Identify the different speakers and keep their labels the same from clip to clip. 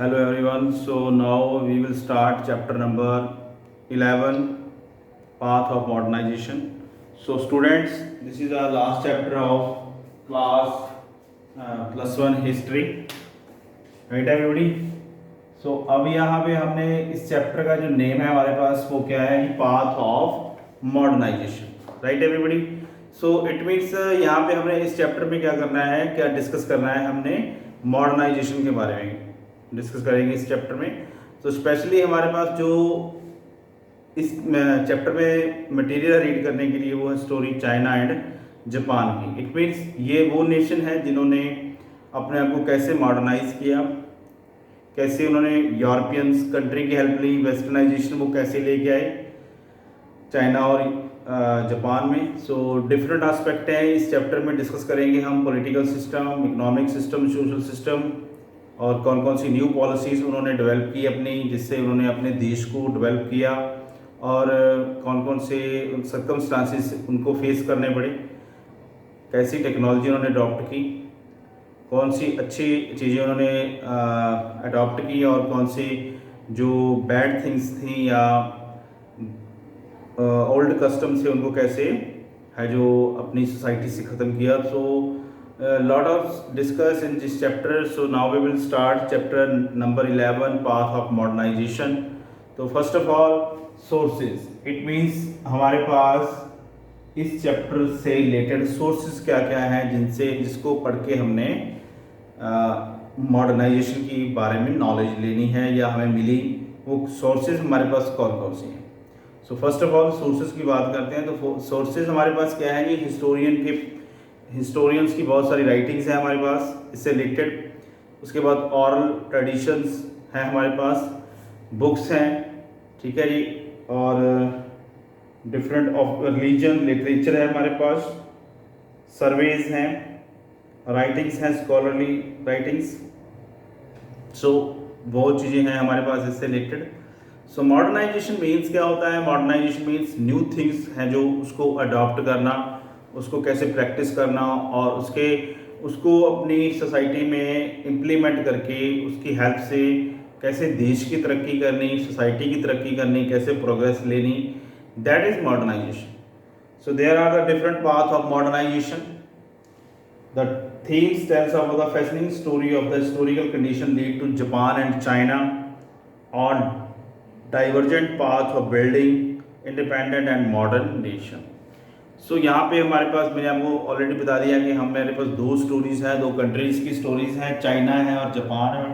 Speaker 1: Hello everyone. So now we will start chapter number 11, Path of Modernization. So students, this is our last chapter of class +1 history. Right everybody? So अब यहाँ पे हमने इस chapter का जो name है हमारे पास वो क्या है, path of modernisation. Right everybody? So it means यहाँ पे हमने इस चैप्टर में क्या करना है, क्या डिस्कस करना है, हमने मॉडर्नाइजेशन के बारे में डिस्कस करेंगे इस चैप्टर में. तो स्पेशली हमारे पास जो इस चैप्टर में मटेरियल रीड करने के लिए वो है स्टोरी चाइना एंड जापान की. इट मीन्स ये वो नेशन है जिन्होंने अपने आप को कैसे मॉडर्नाइज किया, कैसे उन्होंने यूरोपियंस कंट्री की हेल्प ली, वेस्टर्नाइजेशन वो कैसे लेके आए चाइना और जापान में. सो डिफरेंट एस्पेक्ट हैं इस चैप्टर में, डिस्कस करेंगे हम. Political system, economic system, social system, और कौन कौन सी न्यू पॉलिसीज़ उन्होंने डेवलप की अपनी, जिससे उन्होंने अपने देश को डेवलप किया, और कौन कौन से सर्कमस्टांसिस उनको फेस करने पड़े, कैसी टेक्नोलॉजी उन्होंने अडॉप्ट की, कौन सी अच्छी चीज़ें उन्होंने अडॉप्ट की, और कौन सी जो बैड थिंग्स थी या ओल्ड कस्टम से उनको कैसे है जो अपनी सोसाइटी से ख़त्म किया. सो lot of discuss in this chapter. So now we will start chapter number 11, path of modernization. तो first of all sources, it means हमारे पास इस चैप्टर से रिलेटेड सोर्सेज क्या क्या हैं जिसको पढ़ के हमने मॉडर्नाइजेशन के बारे में नॉलेज लेनी है या हमें मिली, वो सोर्सेज हमारे पास कौन कौन से हैं. So first of all sources की बात करते हैं. तो सोर्सेज हमारे पास क्या है, ये हिस्टोरियंस की बहुत सारी राइटिंग्स हैं हमारे पास इससे रिलेटेड. उसके बाद ऑरल ट्रेडिशंस हैं हमारे पास, बुक्स हैं, ठीक है जी, और डिफरेंट ऑफ रिलीजन लिटरेचर है हमारे पास, सर्वेज हैं, राइटिंग्स हैं, स्कॉलरली राइटिंग्स. सो बहुत चीज़ें हैं हमारे पास इससे रिलेटेड. सो मॉडर्नाइजेशन मीन्स क्या होता है? मॉडर्नाइजेशन मीन्स न्यू थिंग्स हैं जो उसको अडॉप्ट करना, उसको कैसे प्रैक्टिस करना, और उसको अपनी सोसाइटी में इम्प्लीमेंट करके उसकी हेल्प से कैसे देश की तरक्की करनी, सोसाइटी की तरक्की करनी, कैसे प्रोग्रेस लेनी. That is modernisation. So there are the different path of modernisation. The themes tells of the fascinating story of the historical condition lead to Japan and China on divergent path of building independent and modern nation. So यहाँ पे हमारे पास, मैंने आपको already बता दिया कि मेरे पास दो स्टोरीज़ हैं, दो कंट्रीज़ की स्टोरीज़ हैं, चाइना है और जापान है.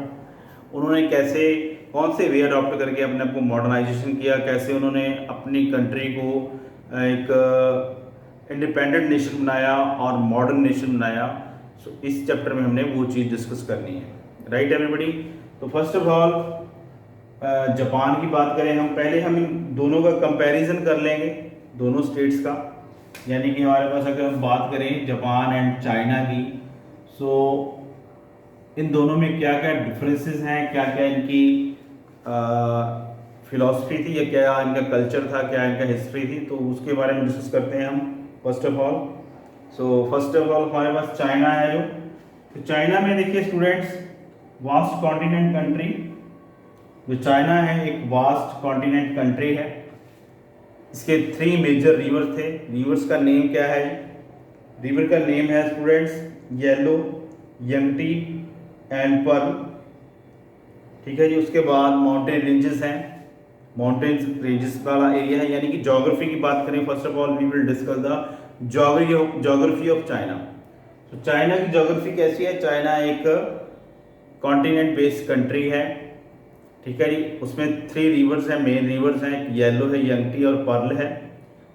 Speaker 1: उन्होंने कैसे कौन से वे अडॉप्ट करके अपने आप को मॉडर्नाइजेशन किया, कैसे उन्होंने अपनी कंट्री को एक इंडिपेंडेंट नेशन बनाया और मॉडर्न नेशन बनाया. सो इस चैप्टर में हमने वो चीज़ डिस्कस करनी है. Right everybody? तो फर्स्ट ऑफ ऑल जापान की बात करें हम, पहले हम इन दोनों का कंपैरिजन कर लेंगे, दोनों स्टेट्स का. यानी कि हमारे पास अगर हम बात करें जापान एंड चाइना की, सो इन दोनों में क्या क्या डिफरेंसेस हैं, क्या क्या इनकी फिलॉसफी थी, या क्या इनका कल्चर था, क्या इनका हिस्ट्री थी, तो उसके बारे में डिस्कस करते हैं हम first of all. First of all हमारे पास चाइना है तो चाइना में देखिए स्टूडेंट्स, वास्ट कॉन्टिनेंट कंट्री. जो चाइना है एक वास्ट कॉन्टिनेंट कंट्री है. इसके 3 मेजर रिवर थे. रिवर्स का नेम क्या है? रिवर का नेम है स्टूडेंट्स येलो, यंगटी एंड पर्ल. ठीक है जी. उसके बाद माउंटेन रेंजेस हैं, माउंटेन रेंजेस वाला एरिया है. यानी कि ज्योग्राफी की बात करें, first of all we will discuss the geography of China. तो चाइना की ज्योग्राफी कैसी है? चाइना एक कॉन्टिनेंट बेस्ड कंट्री है, ठीक है जी. उसमें 3 रिवर्स हैं, मेन रिवर्स हैं, येलो है, यंगटी और पर्ल है,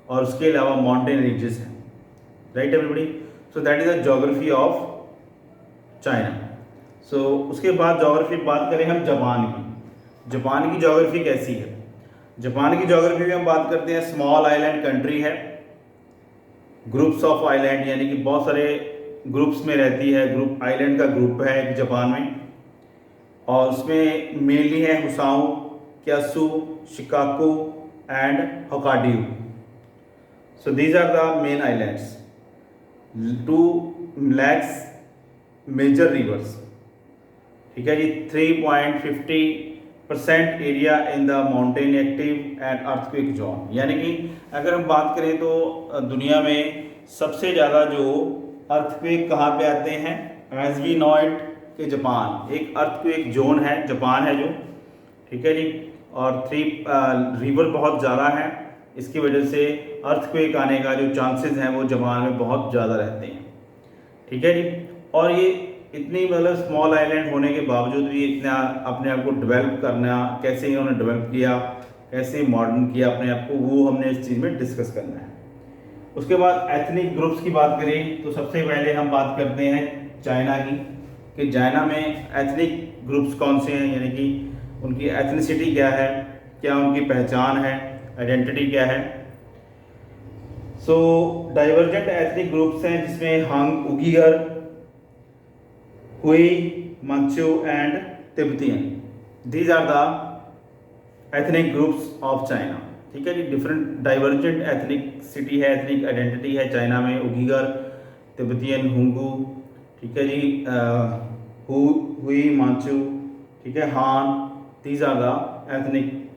Speaker 1: और उसके अलावा माउंटेन रेंजेस हैं. Right everybody? So that is the geography of China. So उसके बाद ज्योग्राफी बात करें हम जापान की. जापान की ज्योग्राफी कैसी है? जापान की ज्योग्राफी में हम बात करते हैं, स्मॉल आइलैंड कंट्री है, ग्रुप्स ऑफ आइलैंड, यानी कि बहुत सारे ग्रुप्स में रहती है. ग्रुप आइलैंड का ग्रुप है एक जापान में, और उसमें मेनली है Honshu, Kyushu, Shikoku and Hokkaido. So these are the main islands. 2 lakes major rivers, ठीक है जी। 3.50% area in the mountain active and earthquake zone, यानी कि अगर हम बात करें तो दुनिया में सबसे ज़्यादा जो अर्थक्वेक कहाँ पे आते हैं, एज वी नो इट कि जापान एक अर्थक्वेक जोन है, जापान है जो, ठीक है जी। और 3 रिवर बहुत ज़्यादा है, इसकी वजह से अर्थक्वेक आने का जो चांसेस हैं वो जापान में बहुत ज़्यादा रहते हैं, ठीक है जी। और ये इतनी मतलब स्मॉल आइलैंड होने के बावजूद भी इतना अपने आप को डेवलप करना, कैसे इन्होंने डेवलप किया, कैसे मॉडर्न किया अपने आप को, वो हमने इस चीज़ में डिस्कस करना है। उसके बाद एथनिक ग्रुप्स की बात करें तो सबसे पहले हम बात करते हैं चाइना की, कि चाइना में एथनिक ग्रुप्स कौन से हैं, यानी कि उनकी एथनिसिटी क्या है, क्या उनकी पहचान है, आइडेंटिटी क्या है। सो डाइवर्जेंट एथनिक ग्रुप्स हैं जिसमें Han, Uyghur, Hui, Manchu and Tibetan, these are the ethnic groups of China, ठीक है जी। डिफरेंट डाइवर्जेंट एथनिसिटी है, एथनिक आइडेंटिटी है चाइना में, उइगर, तिब्बतियन, हुंगू, ठीक है जी, हुई, मंचू, ठीक है, Han, these are the ethnic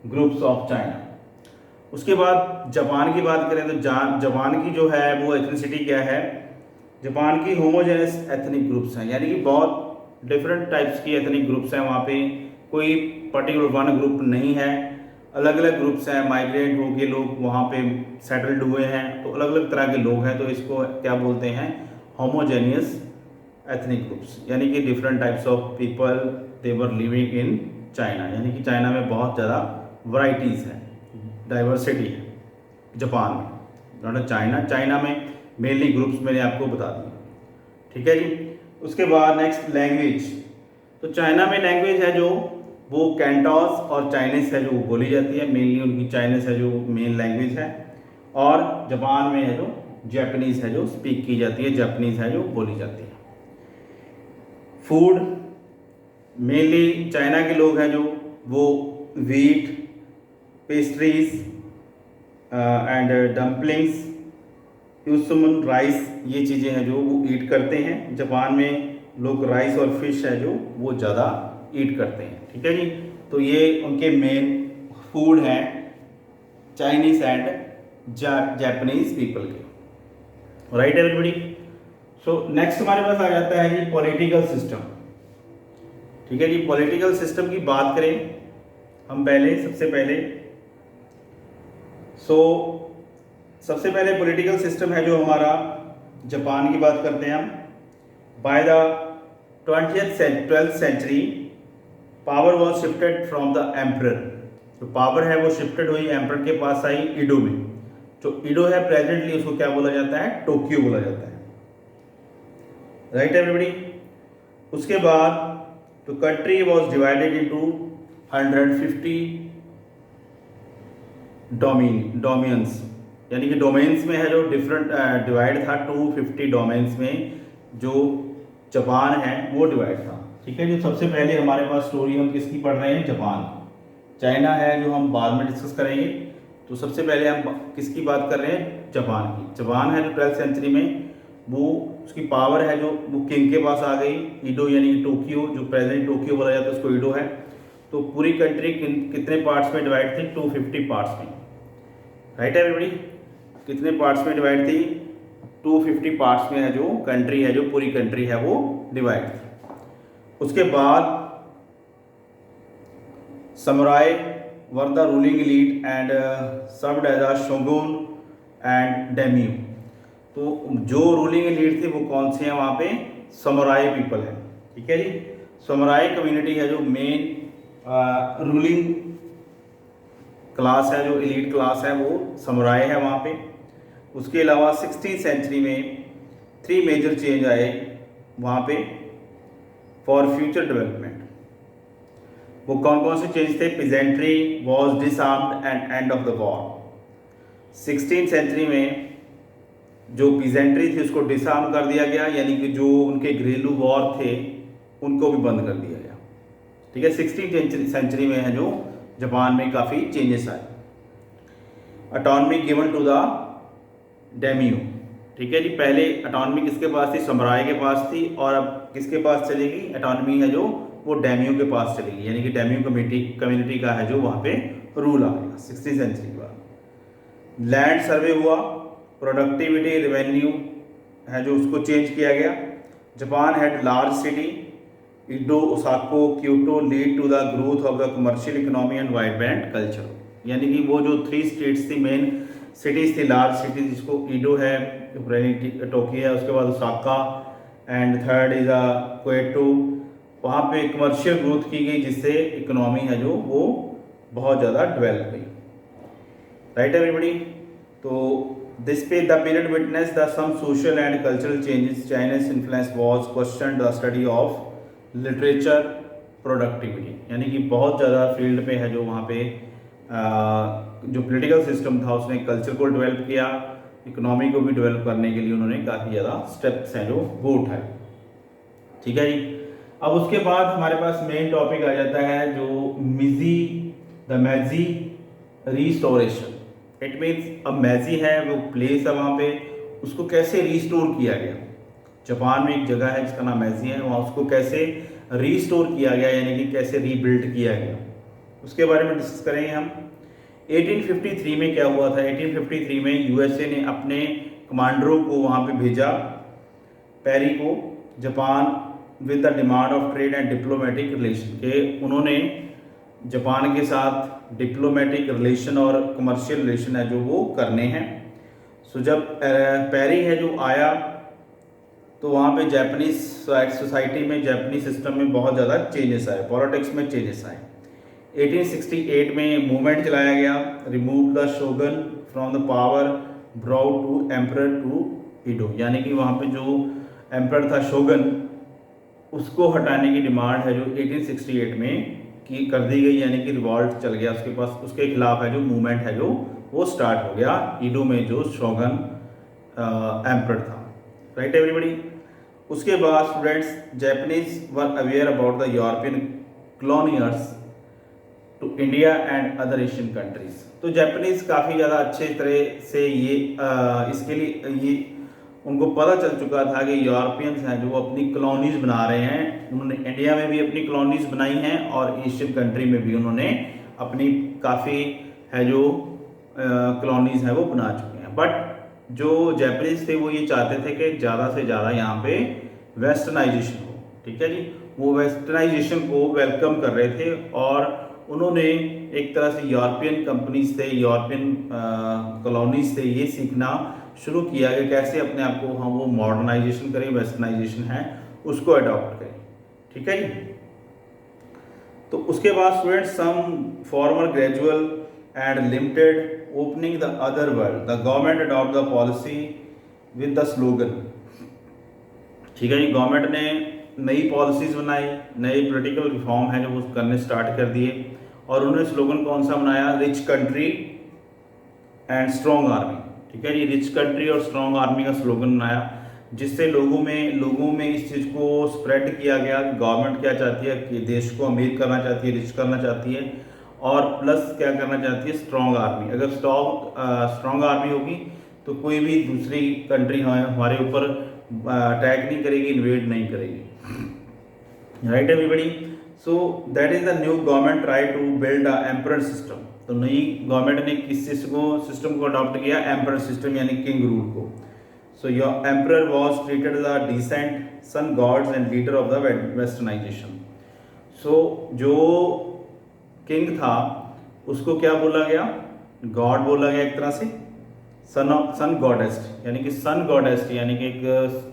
Speaker 1: groups of China. उसके बाद जापान की बात करें तो जापान की जो है वो एथनिसिटी क्या है, जापान की होमोजेनस एथनिक ग्रुप्स हैं, यानी कि बहुत डिफरेंट टाइप्स की एथनिक ग्रुप्स हैं वहाँ पे, कोई पर्टिकुलर वन ग्रुप नहीं है, अलग अलग ग्रुप्स हैं, माइग्रेट होके लोग वहाँ पे सेटल्ड हुए हैं, तो अलग अलग तरह के लोग हैं, तो इसको क्या बोलते हैं, होमोजेनियस एथनिक ग्रुप्स, यानी कि different types of people they were living in China, यानी कि चाइना में बहुत ज़्यादा वैरायटीज़ हैं, डाइवर्सिटी है जापान में, नॉट चाइना में मेनली ग्रुप्स मैंने आपको बता दिए, ठीक है जी। उसके बाद नेक्स्ट लैंग्वेज, तो चाइना में लैंग्वेज है जो वो कैंटोस और चाइनीस है जो बोली जाती है, मेनली उनकी चाइनीस है जो मेन लैंग्वेज है, और जापान में है जो जापानीज़ है जो स्पीक की जाती है, जापानीज़ है जो बोली जाती है। फूड मेनली चाइना के लोग हैं जो वो वीट, पेस्ट्रीज एंड डम्पलिंग्स, यूसुमन, राइस, ये चीज़ें हैं जो वो ईट करते हैं। जापान में लोग राइस और फिश है जो वो ज़्यादा ईट करते हैं, ठीक है जी। तो ये उनके मेन फूड हैं चाइनीज़ एंड जापानीज़ पीपल के, राइट एवरीबॉडी। सो नेक्स्ट हमारे पास आ जाता है जी पॉलिटिकल सिस्टम, ठीक है जी। पॉलिटिकल सिस्टम की बात करें हम पहले, सबसे पहले सबसे पहले पॉलिटिकल सिस्टम है जो हमारा जापान की बात करते हैं हम। By the 12th century power was shifted from the emperor, जो पावर है वो शिफ्टेड हुई एम्परर के पास आई ईडो में, जो ईडो है प्रेजेंटली उसको क्या बोला जाता है, टोक्यो बोला जाता है, राइट एवरीबॉडी। उसके बाद तो कंट्री वॉज डिवाइडेड इनटू 150 डोमियंस, यानी कि डोमेन्स में है जो डिफरेंट डिवाइड था, 250 डोमेन्स में जो जापान है वो डिवाइड था, ठीक है। जो सबसे पहले हमारे पास स्टोरी हम किसकी पढ़ रहे हैं, जापान, चाइना है जो हम बाद में डिस्कस करेंगे। तो सबसे पहले हम किसकी बात कर रहे हैं, जापान की। जापान है जो 12th सेंचुरी में वो उसकी पावर है जो वो किंग के पास आ गई, ईडो यानी कि टोक्यो, जो प्रेजेंट टोक्यो बोला जाता है उसको ईडो है। तो पूरी कंट्री कितने पार्ट्स में डिवाइड थी, 250 पार्ट्स में, राइट एवरीबॉडी। कितने पार्ट्स में डिवाइड थी, 250 पार्ट्स में है जो कंट्री है, जो पूरी कंट्री है वो डिवाइड थी। उसके बाद samurai were the ruling elite and served as a shogun and daimyo. तो जो रूलिंग एलीट थी वो कौन से हैं वहाँ पे, समुराई पीपल है, ठीक है जी। समुराई कम्युनिटी है जो मेन रूलिंग क्लास है, जो एलीट क्लास है वो समुराई है वहाँ पे। उसके अलावा 16th सेंचुरी में 3 मेजर चेंज आए वहाँ पे फॉर फ्यूचर डेवलपमेंट। वो कौन कौन से चेंज थे, peasantry was disarmed and end of the war. 16th century में जो पिजेंट्री थी उसको डिसआर्म कर दिया गया, यानी कि जो उनके घरेलू वॉर थे उनको भी बंद कर दिया गया, ठीक है। 16th सेंचुरी में है जो जापान में काफ़ी चेंजेस आए। ऑटोनॉमी गिवन टू द डेम्यू, ठीक है जी। पहले ऑटोनॉमी किसके पास थी, समुराई के पास थी, और अब किसके पास चलेगी ऑटोनॉमी है जो वो डैम्यो के पास चली गई, यानी कि डैम्यो कम्युनिटी का है जो वहाँ पे रूल आ गया 16वीं सेंचुरी के बाद। लैंड सर्वे हुआ, प्रोडक्टिविटी रेवेन्यू है जो उसको चेंज किया गया। Japan had large city Edo, Osaka, Kyoto lead to the growth of the commercial economy and vibrant culture, यानी कि वो जो 3 स्टेट्स थी, मेन सिटीज़ थी, लार्ज सिटी, जिसको ईडो है, टोक्यो है, उसके बाद Osaka and third is Kyoto, वहाँ पे कमर्शियल ग्रोथ की गई जिससे इकोनॉमी है जो वो बहुत ज़्यादा डेवलप हुई। Right everybody. तो दिस पे the period witness the some social and cultural changes, Chinese influence was question the study of literature productivity, यानी कि बहुत ज़्यादा फील्ड पे है जो वहाँ पे जो पॉलिटिकल सिस्टम था उसने कल्चर को डेवलप किया, इकोनॉमी को भी डेवलप करने के लिए उन्होंने काफ़ी ज़्यादा स्टेप्स हैं जो वो उठाए। ठीक है जी। अब उसके बाद हमारे पास मेन टॉपिक आ जाता है जो मेजी रिस्टोरेशन। इट मीन्स अब मेजी है वो प्लेस है, वहाँ पे उसको कैसे रिस्टोर किया गया। जापान में एक जगह है जिसका नाम मेजी है, वहाँ उसको कैसे रिस्टोर किया गया, यानी कि कैसे रीबिल्ड किया गया, उसके बारे में डिस्कस करेंगे हम। 1853 में क्या हुआ था, 1853 में यूएसए ने अपने कमांडरों को वहाँ पे भेजा पेरी को, Japan with the demand of trade and diplomatic relation, के उन्होंने जापान के साथ डिप्लोमेटिक रिलेशन और कमर्शियल रिलेशन है जो वो करने हैं। सो जब पेरी है जो आया तो वहाँ पे जापानीज सोसाइटी में, जापानीज सिस्टम में बहुत ज़्यादा चेंजेस आए, पॉलिटिक्स में चेंजेस आए। 1868 में मूवमेंट चलाया गया, remove the shogun from the power, brought to emperor to Edo, यानी कि वहाँ पे जो एम्परर था शोगन उसको हटाने की डिमांड है जो 1868 में की कर दी गई, यानी कि रिवॉल्ट चल गया उसके पास, उसके खिलाफ है जो मूवमेंट है जो वो स्टार्ट हो गया ईडो में जो शोगन एम्परर था। Right everybody. उसके बाद students, Japanese were aware about the European colonisers to India and other Asian countries. तो जापानीज काफ़ी ज़्यादा अच्छे तरह से ये इसके लिए ये उनको पता चल चुका था कि यूरोपियंस हैं जो अपनी कॉलोनीज बना रहे हैं, उन्होंने इंडिया में भी अपनी कॉलोनीज बनाई हैं और एशियन कंट्री में भी उन्होंने अपनी काफ़ी है जो कॉलोनीज हैं वो बना चुके हैं। बट जो जापानीज थे वो ये चाहते थे कि ज़्यादा से ज़्यादा यहाँ पे वेस्टर्नाइजेशन हो। ठीक है जी, वो वेस्टर्नाइजेशन को वेलकम कर रहे थे और उन्होंने एक तरह से यूरोपियन कंपनीज से, यूरोपियन कॉलोनीज से ये सीखना शुरू किया कि कैसे अपने आप को हम वो मॉडर्नाइजेशन करें, वेस्टर्नाइजेशन है उसको अडॉप्ट करें। ठीक है जी। तो उसके बाद student some former gradual and limited opening the other world, the government adopt the policy with the slogan. ठीक है जी, गवर्नमेंट ने नई पॉलिसीज बनाई, नए पॉलिटिकल रिफॉर्म है जो वो करने स्टार्ट कर दिए और उन्होंने स्लोगन कौन सा बनाया, rich country and strong army. ठीक है जी, रिच कंट्री और स्ट्रॉन्ग आर्मी का स्लोगन बनाया, जिससे लोगों में इस चीज़ को स्प्रेड किया गया। गवर्नमेंट क्या चाहती है कि देश को अमीर करना चाहती है, रिच करना चाहती है और प्लस क्या करना चाहती है, स्ट्रॉन्ग आर्मी। अगर स्ट्रॉन्ग आर्मी होगी तो कोई भी दूसरी कंट्री हमारे ऊपर अटैक नहीं करेगी, इन्वेड नहीं करेगी। Right everybody. So that is the new government try to build a emperor system. तो नई गवर्नमेंट ने किस सिस्टम को अडॉप्ट किया, एम्परर सिस्टम यानी किंग रूल को। So your emperor was treated the descent son gods and leader of the westernisation. So जो king था उसको क्या बोला गया, गॉड बोला गया एक तरह से, सन गॉडेस्ट, यानी कि सन गॉडेस्ट यानी कि एक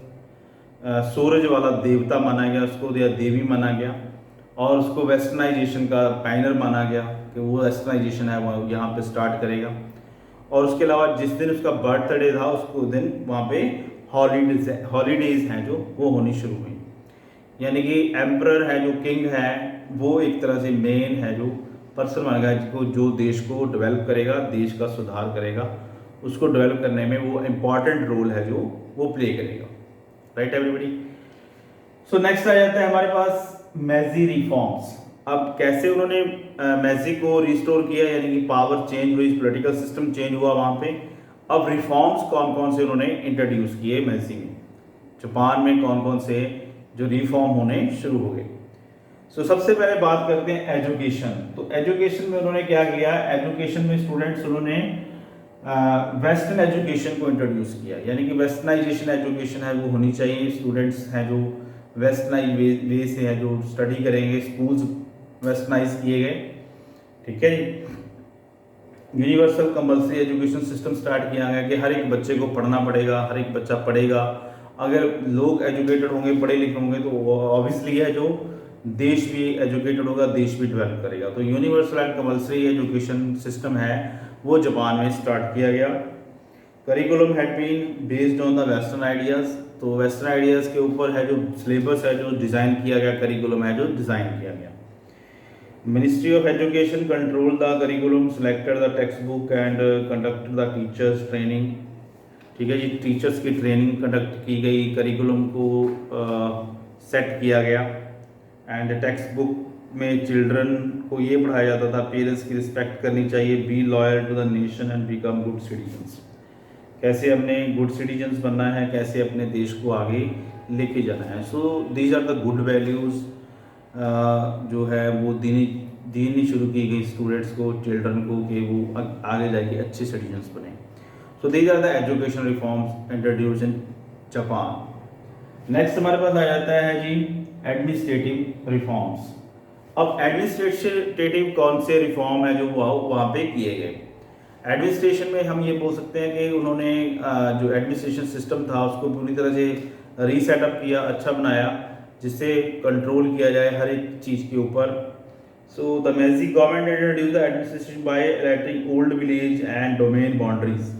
Speaker 1: सूरज वाला देवता माना गया उसको, या देवी माना गया और उसको वेस्टर्नाइजेशन का पायनर माना गया कि वो वेस्टर्नाइजेशन है वो यहाँ पे स्टार्ट करेगा। और उसके अलावा जिस दिन उसका बर्थडे था उसको दिन वहाँ पे हॉलीडेज हैं जो वो होनी शुरू हुई। यानी कि एम्परर है जो किंग है वो एक तरह से मेन है जो पर्सन माना गया जिसको जो देश को डेवलप करेगा, देश का सुधार करेगा, उसको डेवलप करने में वो इम्पॉर्टेंट रोल है जो वो प्ले करेगा। Right everybody. सो नेक्स्ट आ जाता है हमारे पास मेजी रिफॉर्म्स। अब कैसे उन्होंने मेजी को रिस्टोर किया, यानी कि पावर चेंज हुई, पॉलिटिकल सिस्टम चेंज हुआ वहाँ पे। अब रिफॉर्म्स कौन कौन से उन्होंने इंट्रोड्यूस किए मेजी में, जापान में कौन कौन से जो रिफॉर्म होने शुरू हो गए। सबसे पहले बात करते हैं एजुकेशन। तो एजुकेशन में उन्होंने क्या किया, एजुकेशन में स्टूडेंट्स उन्होंने वेस्टर्न एजुकेशन को इंट्रोड्यूस किया, यानी कि वेस्टर्नाइजेशन एजुकेशन है वो होनी चाहिए। स्टूडेंट्स हैं जो वेस्टर्नाइज वे से है जो स्टडी करेंगे, स्कूल्स वेस्टर्नाइज किए गए, ठीक है जी। Universal compulsory education system start किया गया कि हर एक बच्चे को पढ़ना पड़ेगा, हर एक बच्चा पढ़ेगा। अगर लोग एजुकेटेड होंगे, पढ़े लिखे होंगे, तो ऑब्वियसली है जो देश भी एजुकेटेड होगा, देश भी डेवलप करेगा। तो universal and compulsory education system है वो जापान में स्टार्ट किया गया। Curriculum had been based on the western ideas. तो वेस्टर्न आइडियाज़ के ऊपर है जो सिलेबस है जो डिज़ाइन किया गया, करिकुलम है जो डिज़ाइन किया गया। Ministry of education control the curriculum, selected the text book and conducted the teachers training, ठीक है जी। टीचर्स की ट्रेनिंग कंडक्ट की गई, करिकुलम को सेट किया गया। एंड टेक्स्ट बुक में चिल्ड्रन को ये पढ़ाया जाता था पेरेंट्स की रिस्पेक्ट करनी चाहिए, be loyal to the nation and become good citizens. कैसे हमने गुड सिटीजन्स बनना है, कैसे अपने देश को आगे लेके जाना है। So these are the good values जो है वो दीनी शुरू की गई स्टूडेंट्स को, चिल्ड्रन को, कि वो आगे जाके अच्छे सिटीजन्स बने। So these are the education reforms introduce in Japan. Next हमारे पास आ जाता है जी एडमिनिस्ट्रेटिव रिफॉर्म्स। अब एडमिनिस्ट्रेटिव कौन से रिफॉर्म है जो वहाँ पे किए गए। एडमिनिस्ट्रेशन में हम ये बोल सकते हैं कि उन्होंने जो एडमिनिस्ट्रेशन सिस्टम था उसको पूरी तरह से रीसेटअप किया, अच्छा बनाया, जिससे कंट्रोल किया जाए हर एक चीज़ के ऊपर। So the Meiji government introduce the administration by electing old village and domain boundaries,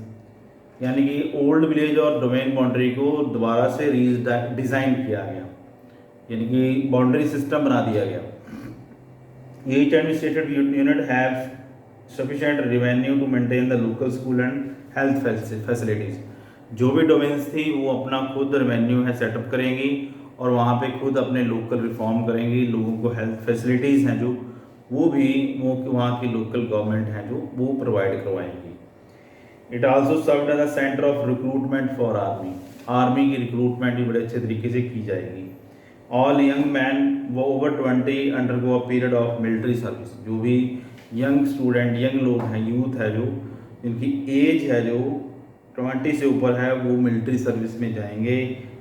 Speaker 1: यानी कि ओल्ड विलेज और डोमेन बाउंड्री को दोबारा से डिज़ाइन किया गया, यानी कि बाउंड्री सिस्टम बना दिया गया। Each administrative unit have sufficient revenue to maintain the local school and health facilities। जो भी डोमेन्स थी वो अपना खुद रेवेन्यू है सेटअप करेंगी और वहाँ पे खुद अपने लोकल रिफॉर्म करेंगी, लोगों को हेल्थ फैसिलिटीज़ हैं जो वो भी वो वहाँ की लोकल गवर्नमेंट हैं जो वो प्रोवाइड करवाएंगी। It also served as a centre of recruitment for army. Army की रिक्रूटमेंट भी बड़े अच्छे तरीके से की जाएगी। All young man who over 20 undergo a period of military service. जो भी यंग स्टूडेंट, यंग लोग हैं, यूथ है जो जिनकी एज है जो 20 से ऊपर है, वो मिलिट्री सर्विस में जाएंगे।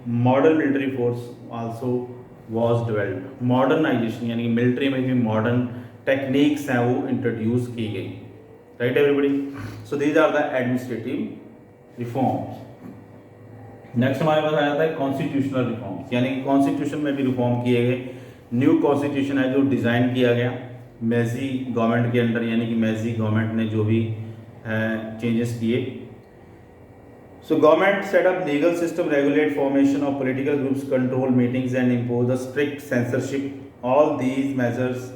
Speaker 1: Modern military force also was developed. Modernisation यानी कि मिलिट्री में भी मॉडर्न टेक्निक्स हैं वो इंट्रोड्यूस की गई। Right everybody. So these are the administrative reforms. Next हमारे पास आ जाता है कॉन्स्टिट्यूशनल रिफॉर्म्स, यानी कि कॉन्स्टिट्यूशन में भी रिफॉर्म किए गए। न्यू कॉन्स्टिट्यूशन है जो डिज़ाइन किया गया मेजी गवर्नमेंट के अंडर, यानी कि मेजी गवर्नमेंट ने जो भी चेंजेस किए। So government set up legal system, regulate formation of political groups, control meetings and impose a strict censorship. All these measures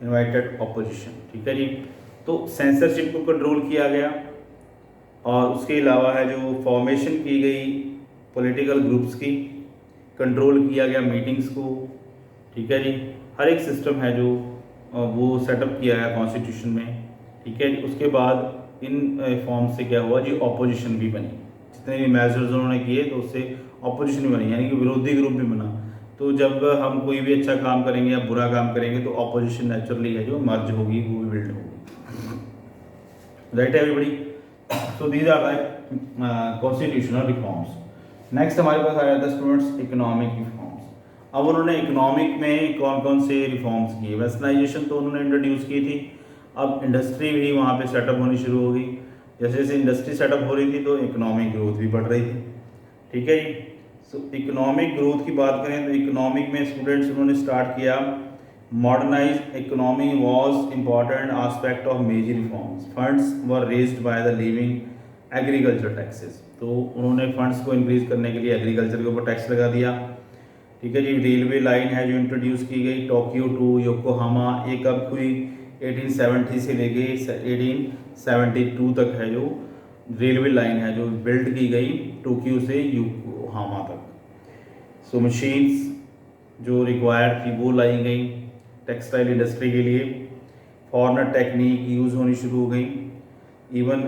Speaker 1: invited opposition, ठीक है जी। तो सेंसरशिप को कंट्रोल किया गया और उसके अलावा है जो फॉर्मेशन की गई पॉलिटिकल ग्रुप्स की, कंट्रोल किया गया मीटिंग्स को, ठीक है जी। हर एक सिस्टम है जो वो सेटअप किया गया कॉन्स्टिट्यूशन में, ठीक है जी। उसके बाद इन फॉर्म से क्या हुआ जी, ऑपोजिशन भी बनी। जितने भी मेजर्स उन्होंने किए तो उससे ऑपोजिशन भी बनी, यानी कि विरोधी ग्रुप भी बना। तो जब हम कोई भी अच्छा काम करेंगे या बुरा काम करेंगे तो ऑपोजिशन नेचुरली है जो मर्ज होगी, वो भी बिल्ड होगी। Right everybody. So these are like constitutional reforms. Next हमारे पास आ जाता है स्टूडेंट्स इकोनॉमिक रिफॉर्म्स। अब उन्होंने इकोनॉमिक में कौन कौन से रिफॉर्म्स किए। वेस्टर्नाइजेशन तो उन्होंने इंट्रोड्यूस की थी, अब इंडस्ट्री भी वहाँ पे सेटअप होनी शुरू हो गई। जैसे जैसे इंडस्ट्री सेटअप हो रही थी तो इकोनॉमिक ग्रोथ भी बढ़ रही थी, ठीक है जी। सो इकोनॉमिक ग्रोथ की बात करें तो इकोनॉमिक में स्टूडेंट्स उन्होंने स्टार्ट किया modernise economy was important aspect of major reforms. Funds were raised by the living agriculture taxes. तो उन्होंने फंड्स को इंक्रीज करने के लिए एग्रीकल्चर के ऊपर टैक्स लगा दिया, ठीक है जी। रेलवे लाइन है जो इंट्रोड्यूस की गई टोक्यो टू योकोहामा, ये कब हुई 1870 से लेके 1872 तक है जो रेलवे लाइन है जो बिल्ड की गई टोक्यो से योकोहामा तक। सो मशीन्स जो रिक्वायर्ड थी वो लाई गई टेक्सटाइल इंडस्ट्री के लिए। फॉरेनर टेक्निक यूज़ होनी शुरू हो गई। Even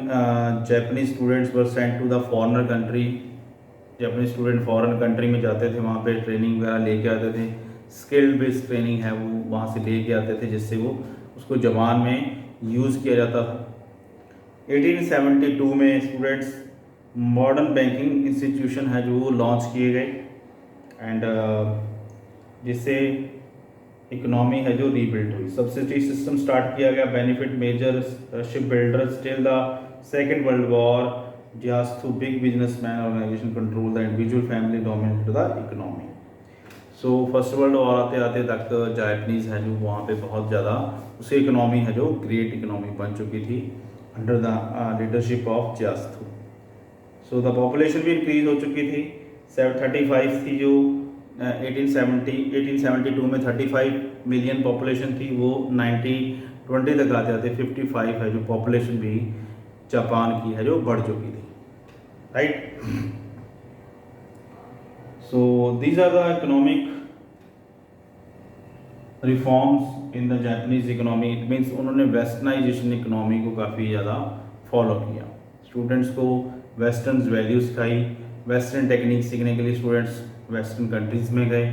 Speaker 1: Japanese students were sent to the foreigner country. Japanese student foreign country में जाते थे, वहाँ पे ट्रेनिंग वगैरह लेके आते थे स्किल्ड बेस्ड ट्रेनिंग है वो वहाँ से लेके आते थे, जिससे वो उसको ज़बान में यूज़ किया जाता था। 1872 में स्टूडेंट्स मॉडर्न बैंकिंग इंस्टीट्यूशन है जो वो लॉन्च किए गए, एंड जिससे इकोनॉमी है जो रीबिल्ड हुई। सब्सिडी सिस्टम स्टार्ट किया गया, benefit major ship builders till the second world war, just through big businessman organisation control the individual family dominated the economy. So first world war आते आते तक Japanese है जो वहाँ पे बहुत ज़्यादा उसकी इकोनॉमी है जो ग्रेट इकोनॉमी बन चुकी थी अंडर द लीडरशिप ऑफ जास्तु। सो द पॉपुलेशन भी इंक्रीज हो चुकी थी, 35 थी जो 1872 में 35 मिलियन पॉपुलेशन थी, वो 1920 तक आते आते 55 है जो पॉपुलेशन भी जापान की है जो बढ़ चुकी थी, right. So these are the economic reforms in the Japanese economy. It means उन्होंने वेस्टर्नाइजेशन इकोनॉमी को काफ़ी ज़्यादा फॉलो किया, स्टूडेंट्स को वेस्टर्न वैल्यूज सिखाई, वेस्टर्न टेक्निक सीखने के लिए स्टूडेंट्स वेस्टर्न कंट्रीज़ में गए,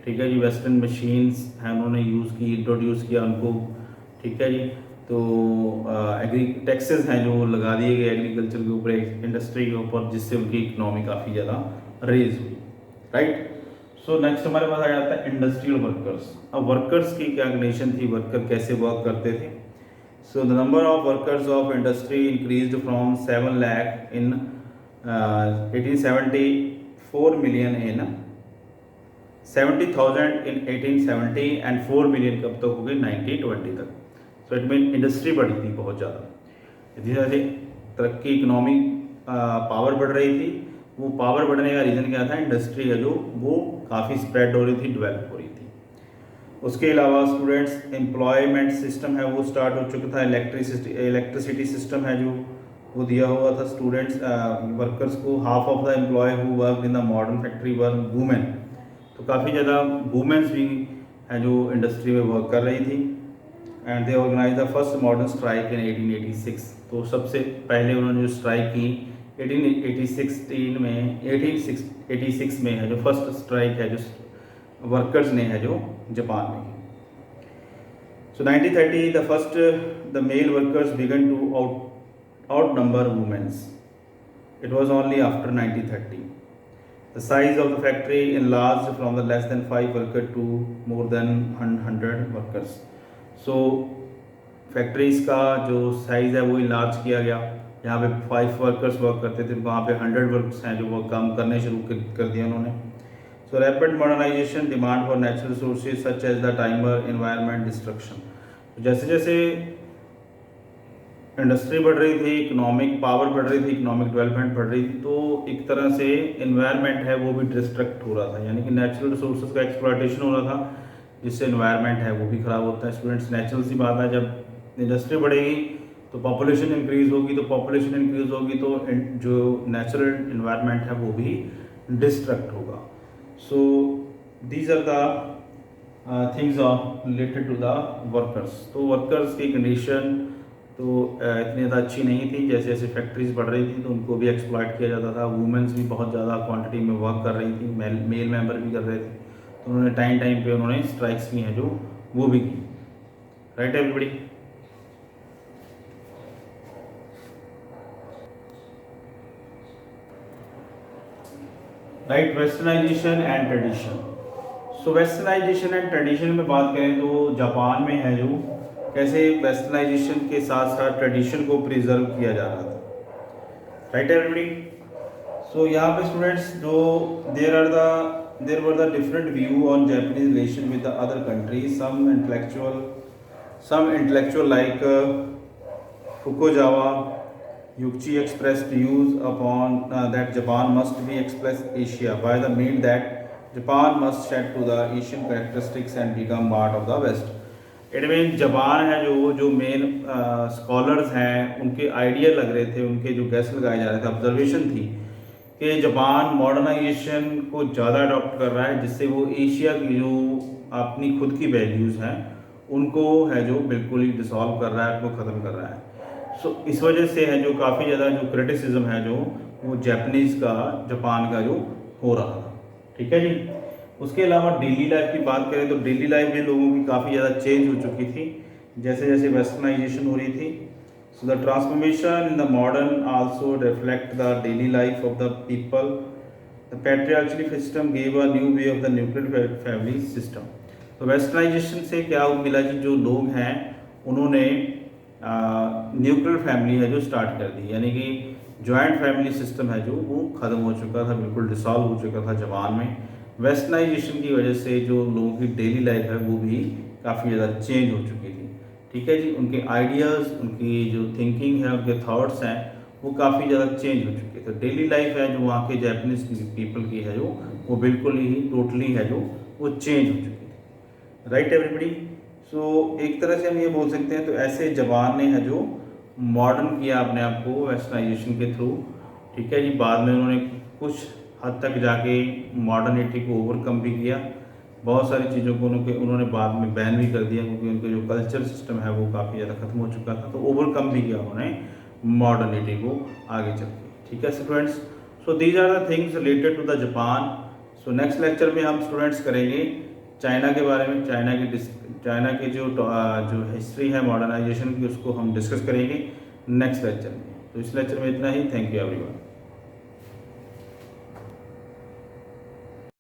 Speaker 1: ठीक है जी। वेस्टर्न मशीन्स हैं उन्होंने यूज़ की, इंट्रोड्यूस किया उनको, ठीक है जी। तो एग्री टैक्सेस हैं जो लगा दिए गए एग्रीकल्चर के ऊपर, इंडस्ट्री के ऊपर, जिससे उनकी इकोनॉमी काफ़ी ज़्यादा रेज हुई, राइट। सो नेक्स्ट हमारे पास आ जाता है इंडस्ट्रियल वर्कर्स। अब वर्कर्स की क्या कंडीशन थी, वर्कर कैसे वर्क करते थे। So the number of workers of industry increased from 7 lakh in 1874 million in 70,000 in 1870 and 4 million कब तक हो गई 1920 तक। सो इट मीन इंडस्ट्री बढ़ी थी बहुत ज़्यादा, जैसे तरक्की इकोनॉमी पावर बढ़ रही थी। वो पावर बढ़ने का रीज़न क्या था, इंडस्ट्री है जो वो काफ़ी स्प्रेड हो रही थी, डेवलप हो रही थी। उसके अलावा स्टूडेंट्स एम्प्लॉयमेंट सिस्टम है वो स्टार्ट हो चुका था, इलेक्ट्रिसिटी सिस्टम है जो वो दिया हुआ था स्टूडेंट्स वर्कर्स को। Half of the employ who work in the modern factory work women, तो काफ़ी ज़्यादा वुमेन्स भी हैं जो इंडस्ट्री में वर्क कर रही थी। And they organise the first modern strike in 1886। तो सबसे पहले उन्होंने जो स्ट्राइक की 1886 में है जो फर्स्ट स्ट्राइक है जो वर्कर्स ने है जो जापान में। So 1930 the male workers began to outnumber women's. It was only after 1930 the size of the factory enlarged from the less than 5 worker to more than 100 workers. So factories का जो size है वो enlarge किया गया, जहाँ पे 5 workers work करते थे वहाँ पे 100 वर्कर्स हैं जो वो काम करने शुरू कर दिया उन्होंने। So rapid modernisation, demand for natural resources such as the timber, environment destruction. जैसे जैसे इंडस्ट्री बढ़ रही थी, इकोनॉमिक पावर बढ़ रही थी, इकोनॉमिक डेवलपमेंट बढ़ रही थी, तो एक तरह से एनवायरनमेंट है वो भी डिस्ट्रक्ट हो रहा था, यानी कि नेचुरल रिसोर्सेज का एक्सप्लॉयटेशन हो रहा था, जिससे एनवायरनमेंट है वो भी ख़राब होता है। स्टूडेंट्स नेचुरल सी बात है, जब इंडस्ट्री बढ़ेगी तो पॉपुलेशन इंक्रीज़ होगी, तो पॉपुलेशन इंक्रीज़ होगी तो जो नेचुरल एनवायरनमेंट है वो भी डिस्ट्रक्ट होगा। So these are the things of related to the workers. तो वर्कर्स की कंडीशन तो इतनी ज़्यादा अच्छी नहीं थी, जैसे जैसे फैक्ट्रीज बढ़ रही थी तो उनको भी एक्सप्लॉइट किया जाता था। वुमेंस भी बहुत ज़्यादा क्वांटिटी में वर्क कर रही थी, मेल मेंबर भी कर रहे थे, तो उन्होंने टाइम पे उन्होंने स्ट्राइक्स की हैं जो वो भी की, right everybody. Right, westernisation and tradition. So westernisation and tradition में बात करें तो जापान में है जो कैसे वेस्टर्नाइजेशन के साथ साथ ट्रेडिशन को प्रिजर्व किया जा रहा था, राइट एवरीबॉडी। सो यहाँ पे स्टूडेंट्स जो there were the different view on Japanese relation with the other countries. Some intellectual like Fukuzawa Yuichi expressed views upon that Japan must be express Asia by the mean that Japan must shed to the Asian characteristics and become part of the West. It mean Japan है जो main scholars हैं उनके idea लग रहे थे, उनके जो gas लगाए जा रहे थे, ऑब्जर्वेशन थी कि जापान मॉडर्नाइजेशन को ज़्यादा अडॉप्ट कर रहा है, जिससे वो एशिया की जो अपनी खुद की वैल्यूज़ हैं उनको है जो बिल्कुल ही डिसॉल्व कर रहा है, उनको ख़त्म कर रहा है। सो इस वजह से है जो काफ़ी ज़्यादा जो क्रिटिसिज्म है जो वो जापानीज़ का जापान का जो हो रहा था, ठीक है जी। उसके अलावा डेली लाइफ की बात करें तो डेली लाइफ में लोगों की काफ़ी ज़्यादा चेंज हो चुकी थी जैसे जैसे वेस्टर्नाइजेशन हो रही थी। So the transformation in the modern also reflect the daily life of the people. The patriarchal system gave a new way of the nuclear family system। तो वेस्टर्नाइजेशन से क्या मिला कि जो लोग हैं उन्होंने न्यूक्लियर फैमिली है जो स्टार्ट कर दी, यानी कि जॉइंट फैमिली सिस्टम है जो वो ख़त्म हो चुका था, बिल्कुल डिसॉल्व हो चुका था जवान में। वेस्टर्नाइजेशन की वजह से जो लोगों की डेली लाइफ है वो भी काफ़ी ज़्यादा चेंज हो चुकी थी। ठीक है जी, उनके आइडियाज़, उनकी जो थिंकिंग है, उनके थॉट्स हैं वो काफ़ी ज़्यादा चेंज हो चुके। तो डेली लाइफ है जो वहाँ के जापानीज़ पीपल की है जो वो बिल्कुल ही टोटली है जो वो चेंज हो चुकी थी। Right everybody. सो एक तरह से हम ये बोल सकते हैं तो ऐसे जापान ने है जो मॉडर्न किया अपने आप को वेस्टर्नाइजेशन के थ्रू। ठीक है जी, बाद में उन्होंने कुछ हद तक जाके मॉडर्निटी को ओवरकम भी किया, बहुत सारी चीज़ों को उन्होंने बाद में बैन भी कर दिया क्योंकि उनके जो कल्चर सिस्टम है वो काफ़ी ज़्यादा ख़त्म हो चुका था। तो ओवरकम भी किया उन्होंने मॉडर्निटी को आगे चल के। ठीक है students, so these are the things related to the Japan. So next lecture में हम स्टूडेंट्स करेंगे चाइना के बारे में। चाइना की जो हिस्ट्री है मॉडर्नाइजेशन की उसको हम डिस्कस करेंगे नेक्स्ट लेक्चर में। तो इस लेक्चर में इतना ही। Thank you everyone.